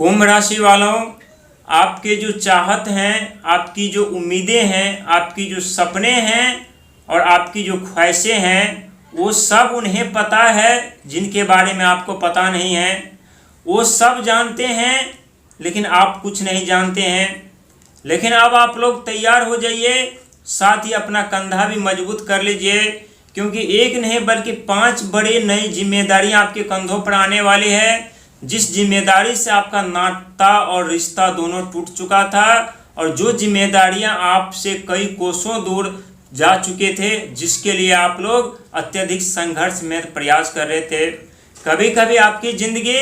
कुंभ राशि वालों, आपके जो चाहत हैं, आपकी जो उम्मीदें हैं, आपकी जो सपने हैं और आपकी जो ख्वाहिशें हैं, वो सब उन्हें पता है जिनके बारे में आपको पता नहीं है। वो सब जानते हैं लेकिन आप कुछ नहीं जानते हैं। लेकिन अब आप लोग तैयार हो जाइए, साथ ही अपना कंधा भी मजबूत कर लीजिए, क्योंकि एक नहीं बल्कि 5 बड़े नई जिम्मेदारियां आपके कंधों पर आने वाली है। जिस जिम्मेदारी से आपका नाता और रिश्ता दोनों टूट चुका था और जो जिम्मेदारियां आपसे कई कोसों दूर जा चुके थे, जिसके लिए आप लोग अत्यधिक संघर्ष में प्रयास कर रहे थे। कभी कभी आपकी जिंदगी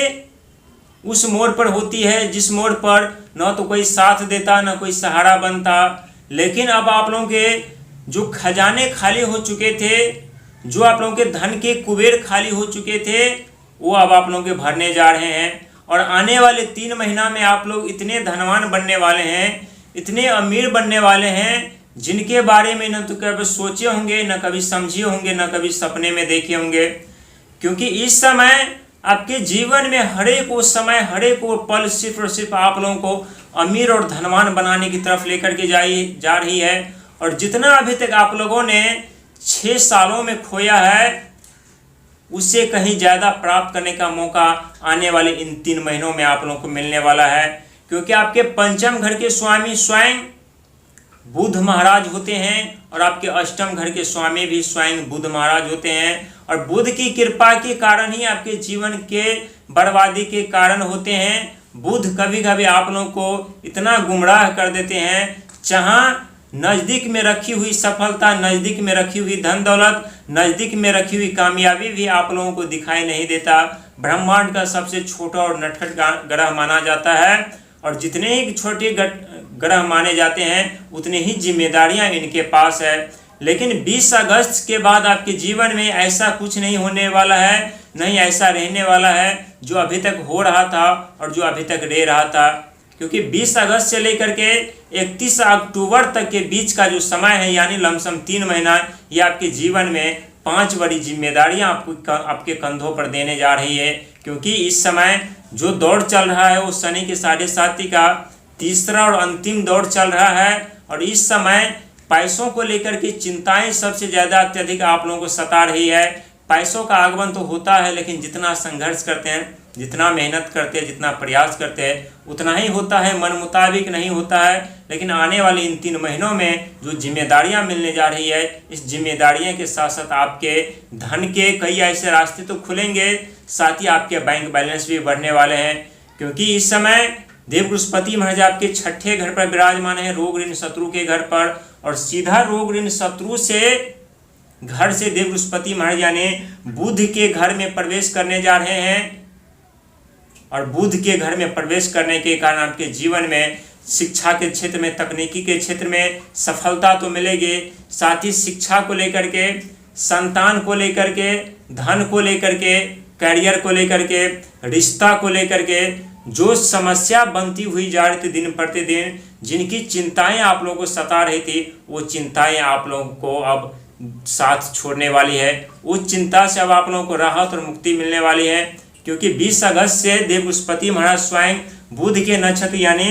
उस मोड़ पर होती है जिस मोड़ पर न तो कोई साथ देता न कोई सहारा बनता। लेकिन अब आप लोगों के जो खजाने खाली हो चुके थे, जो आप लोगों के धन के कुबेर खाली हो चुके थे, वो अब आप लोगों के भरने जा रहे हैं। और आने वाले 3 महीना में आप लोग इतने धनवान बनने वाले हैं, इतने अमीर बनने वाले हैं, जिनके बारे में न तो कभी सोचे होंगे, न कभी समझे होंगे, न कभी सपने में देखे होंगे। क्योंकि इस समय आपके जीवन में हर एक वो समय, हर एक वो पल सिर्फ और सिर्फ आप लोगों को अमीर और धनवान बनाने की तरफ लेकर के जा रही है। और जितना अभी तक आप लोगों ने 6 सालों में खोया है, उससे कहीं ज़्यादा प्राप्त करने का मौका आने वाले इन 3 महीनों में आप लोगों को मिलने वाला है। क्योंकि आपके पंचम घर के स्वामी स्वयं बुध महाराज होते हैं और आपके अष्टम घर के स्वामी भी स्वयं बुध महाराज होते हैं। और बुध की कृपा के कारण ही आपके जीवन के बर्बादी के कारण होते हैं। बुध कभी कभी आप लोगों को इतना गुमराह कर देते हैं, जहाँ नज़दीक में रखी हुई सफलता, नज़दीक में रखी हुई धन दौलत, नज़दीक में रखी हुई कामयाबी भी आप लोगों को दिखाई नहीं देता। ब्रह्मांड का सबसे छोटा और नटखट ग्रह माना जाता है। और जितने ही छोटे ग्रह माने जाते हैं, उतनी ही जिम्मेदारियां इनके पास है। लेकिन 20 अगस्त के बाद आपके जीवन में ऐसा कुछ नहीं होने वाला है, नहीं ऐसा रहने वाला है जो अभी तक हो रहा था और जो अभी तक रह रहा था। क्योंकि 20 अगस्त से लेकर के 31 अक्टूबर तक के बीच का जो समय है, यानी लमसम 3 महीना, ये आपके जीवन में 5 बड़ी जिम्मेदारियां आपके कंधों पर देने जा रही है। क्योंकि इस समय जो दौर चल रहा है वो शनि के 7.5 का तीसरा और अंतिम दौर चल रहा है। और इस समय पैसों को लेकर के चिंताएं सबसे ज़्यादा अत्यधिक आप लोगों को सता रही है। पैसों का आगमन तो होता है, लेकिन जितना संघर्ष करते हैं, जितना मेहनत करते हैं, जितना प्रयास करते हैं, उतना ही होता है, मन मुताबिक नहीं होता है। लेकिन आने वाले इन 3 महीनों में जो जिम्मेदारियां मिलने जा रही है, इस जिम्मेदारियों के साथ साथ आपके धन के कई ऐसे रास्ते तो खुलेंगे, साथ ही आपके बैंक बैलेंस भी बढ़ने वाले हैं। क्योंकि इस समय देव बृहस्पति महाराज आपके 6ठे घर पर विराजमान है, रोग ऋण शत्रु के घर पर। और सीधा रोग ऋण शत्रु से घर से देव बृहस्पति महाराज यानी बुध के घर में प्रवेश करने जा रहे हैं। और बुध के घर में प्रवेश करने के कारण आपके जीवन में शिक्षा के क्षेत्र में, तकनीकी के क्षेत्र में सफलता तो मिलेगी, साथ ही शिक्षा को लेकर के, संतान को लेकर के, धन को लेकर के, करियर को लेकर के, रिश्ता को लेकर के जो समस्या बनती हुई जा रही थी दिन प्रतिदिन, जिनकी चिंताएं आप लोगों को सता रही थी, वो चिंताएं आप लोगों को अब साथ छोड़ने वाली है। उस चिंता से अब आप लोगों को राहत और मुक्ति मिलने वाली है। क्योंकि 20 अगस्त से देव बृहस्पति महाराज स्वयं बुध के नक्षत्र यानी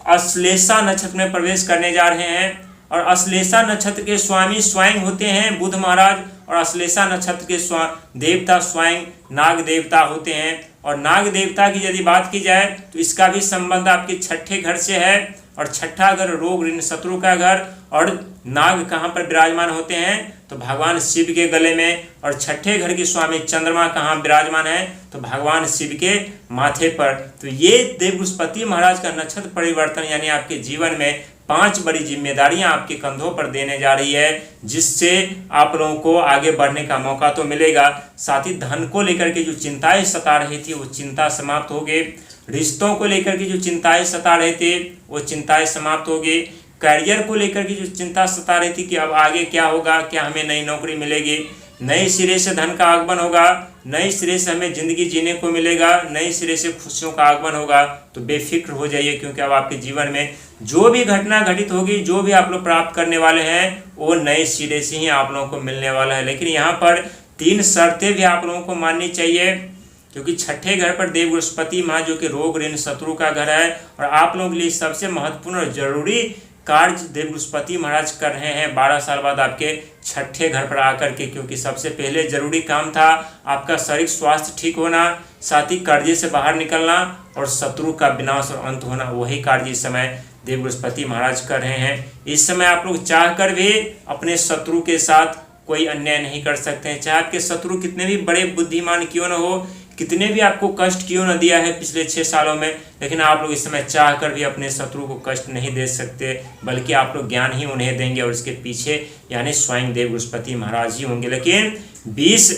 अश्लेषा नक्षत्र में प्रवेश करने जा रहे हैं। और अश्लेषा नक्षत्र के स्वामी स्वयं होते हैं बुध महाराज, और अश्लेषा नक्षत्र के देवता स्वयं नाग देवता होते हैं। और नाग देवता की यदि बात की जाए तो इसका भी संबंध आपके 6ठे घर से है। और 6ठा घर रोग ऋण शत्रु का घर। और नाग कहाँ पर विराजमान होते हैं तो भगवान शिव के गले में। और 6ठे घर के स्वामी चंद्रमा कहाँ विराजमान है तो भगवान शिव के माथे पर। तो ये देव बृहस्पति महाराज का नक्षत्र परिवर्तन यानी आपके जीवन में 5 बड़ी जिम्मेदारियां आपके कंधों पर देने जा रही है, जिससे आप लोगों को आगे बढ़ने का मौका तो मिलेगा। साथ ही धन को लेकर के जो चिंताएं सता रही थी वो चिंता समाप्त हो गई। रिश्तों को लेकर के जो चिंताएं सता रहे थे वो चिंताएं समाप्त हो गई। करियर को लेकर के जो चिंता सता रही थी कि अब आगे क्या होगा, क्या हमें नई नौकरी मिलेगी, नए सिरे से धन का आगमन होगा, नए सिरे से हमें ज़िंदगी जीने को मिलेगा, नए सिरे से खुशियों का आगमन होगा, तो बेफिक्र हो जाइए। क्योंकि अब आपके जीवन में जो भी घटना घटित होगी, जो भी आप लोग प्राप्त करने वाले हैं, वो नए सिरे से ही आप लोगों को मिलने वाला है। लेकिन यहाँ पर 3 शर्तें भी आप लोगों को माननी चाहिए क्योंकि छठे घर पर देव बृहस्पति महाराज जो कि रोग ऋण शत्रु का घर है, और आप लोगों के लिए सबसे महत्वपूर्ण और जरूरी कार्य देव बृहस्पति महाराज कर रहे हैं 12 साल बाद आपके छठे घर पर आकर के। क्योंकि सबसे पहले जरूरी काम था आपका शारीरिक स्वास्थ्य ठीक होना, साथ ही कर्जे से बाहर निकलना और शत्रु का विनाश और अंत होना, वही कार्य इस समय देव बृहस्पति महाराज कर रहे हैं। इस समय आप लोग चाहकर भी अपने शत्रु के साथ कोई अन्याय नहीं कर सकते हैं, चाहे आपके शत्रु कितने भी बड़े बुद्धिमान क्यों न हो, कितने भी आपको कष्ट क्यों न दिया है पिछले 6 सालों में, लेकिन आप लोग इस समय चाहकर भी अपने शत्रु को कष्ट नहीं दे सकते, बल्कि आप लोग ज्ञान ही उन्हें देंगे और इसके पीछे यानी स्वयं देव बृहस्पति महाराज ही होंगे। लेकिन 20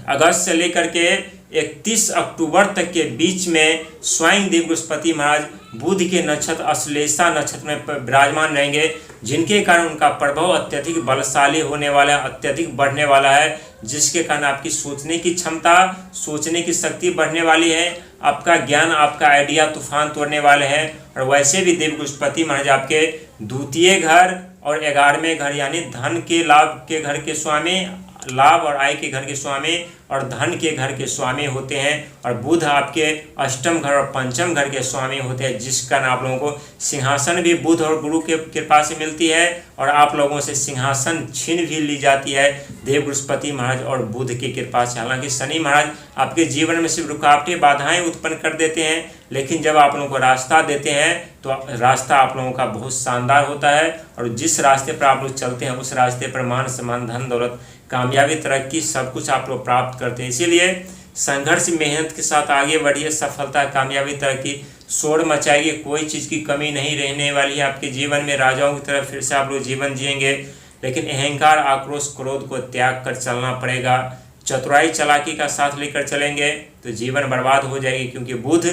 अगस्त से लेकर के 31 अक्टूबर तक के बीच में स्वयं देव बृहस्पति महाराज बुध के नक्षत्र अश्लेषा नक्षत्र में विराजमान रहेंगे, जिनके कारण उनका प्रभाव अत्यधिक बलशाली होने वाला है, अत्यधिक बढ़ने वाला है, जिसके कारण आपकी सोचने की क्षमता, सोचने की शक्ति बढ़ने वाली है, आपका ज्ञान, आपका आइडिया तूफान तोड़ने वाले हैं। और वैसे भी देव बृहस्पति महाराज आपके द्वितीय घर और 11वें घर यानी धन के लाभ के घर के स्वामी, लाभ और आय के घर के स्वामी और धन के घर के स्वामी होते हैं, और बुध आपके अष्टम घर और पंचम घर के स्वामी होते हैं, जिस कारण आप लोगों को सिंहासन भी बुध और गुरु के कृपा से मिलती है और आप लोगों से सिंहासन छीन भी ली जाती है देव बृहस्पति महाराज और बुध की कृपा से। हालांकि शनि महाराज आपके जीवन में सिर्फ रुकावटें, बाधाएं उत्पन्न कर देते हैं, लेकिन जब आप लोगों को रास्ता देते हैं तो रास्ता आप लोगों का बहुत शानदार होता है, और जिस रास्ते पर आप लोग चलते हैं उस रास्ते पर मान सम्मान, धन दौलत, कामयाबी, तरक्की सब कुछ आप लोग प्राप्त करते हैं। इसीलिए संघर्ष, मेहनत के साथ आगे बढ़िए, सफलता, कामयाबी, तरक्की शोर मचाएगी, कोई चीज़ की कमी नहीं रहने वाली है आपके जीवन में। राजाओं की तरह फिर से आप लोग जीवन जिएंगे, लेकिन अहंकार, आक्रोश, क्रोध को त्याग कर चलना पड़ेगा। चतुराई, चालाकी का साथ लेकर चलेंगे तो जीवन बर्बाद हो जाएगी, क्योंकि बुध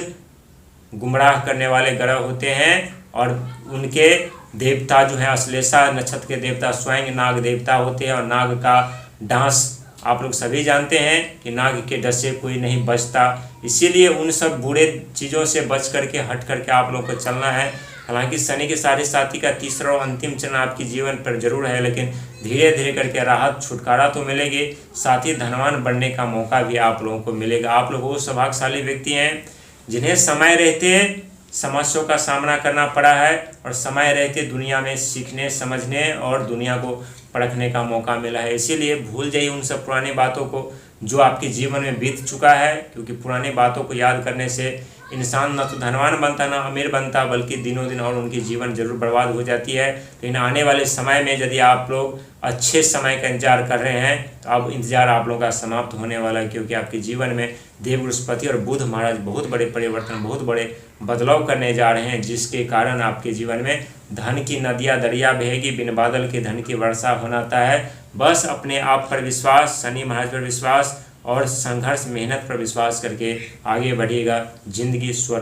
गुमराह करने वाले ग्रह होते हैं और उनके देवता जो है अश्लेषा नक्षत्र के देवता स्वयं नाग देवता होते हैं, और नाग का डांस आप लोग सभी जानते हैं कि नाग के डस से कोई नहीं बचता। इसीलिए उन सब बुरे चीज़ों से बच करके, हट करके आप लोग को चलना है। हालांकि शनि के साढ़े साथी का तीसरा और अंतिम चरण आपके जीवन पर जरूर है, लेकिन धीरे धीरे करके राहत, छुटकारा तो मिलेगी, साथ ही धनवान बनने का मौका भी आप लोगों को मिलेगा। आप लोग वो सौभाग्यशाली व्यक्ति हैं जिन्हें समय रहते समस्याओं का सामना करना पड़ा है, और समय रहते दुनिया में सीखने, समझने और दुनिया को परखने का मौका मिला है। इसीलिए भूल जाइए उन सब पुरानी बातों को जो आपके जीवन में बीत चुका है, क्योंकि पुरानी बातों को याद करने से इंसान न तो धनवान बनता, ना अमीर बनता, बल्कि दिनों दिन और उनकी जीवन जरूर बर्बाद हो जाती है। लेकिन आने वाले समय में यदि आप लोग अच्छे समय का इंतजार कर रहे हैं तो अब इंतजार आप लोगों का समाप्त होने वाला है, क्योंकि आपके जीवन में देव बृहस्पति और बुध महाराज बहुत बड़े परिवर्तन, बहुत बड़े बदलाव करने जा रहे हैं, जिसके कारण आपके जीवन में धन की नदियाँ दरिया बहेगी, बिन बादल के धन की वर्षा होनाता है। बस अपने आप पर विश्वास, शनि महाराज पर विश्वास और संघर्ष, मेहनत पर विश्वास करके आगे बढ़िएगा। जिंदगी स्वर्ग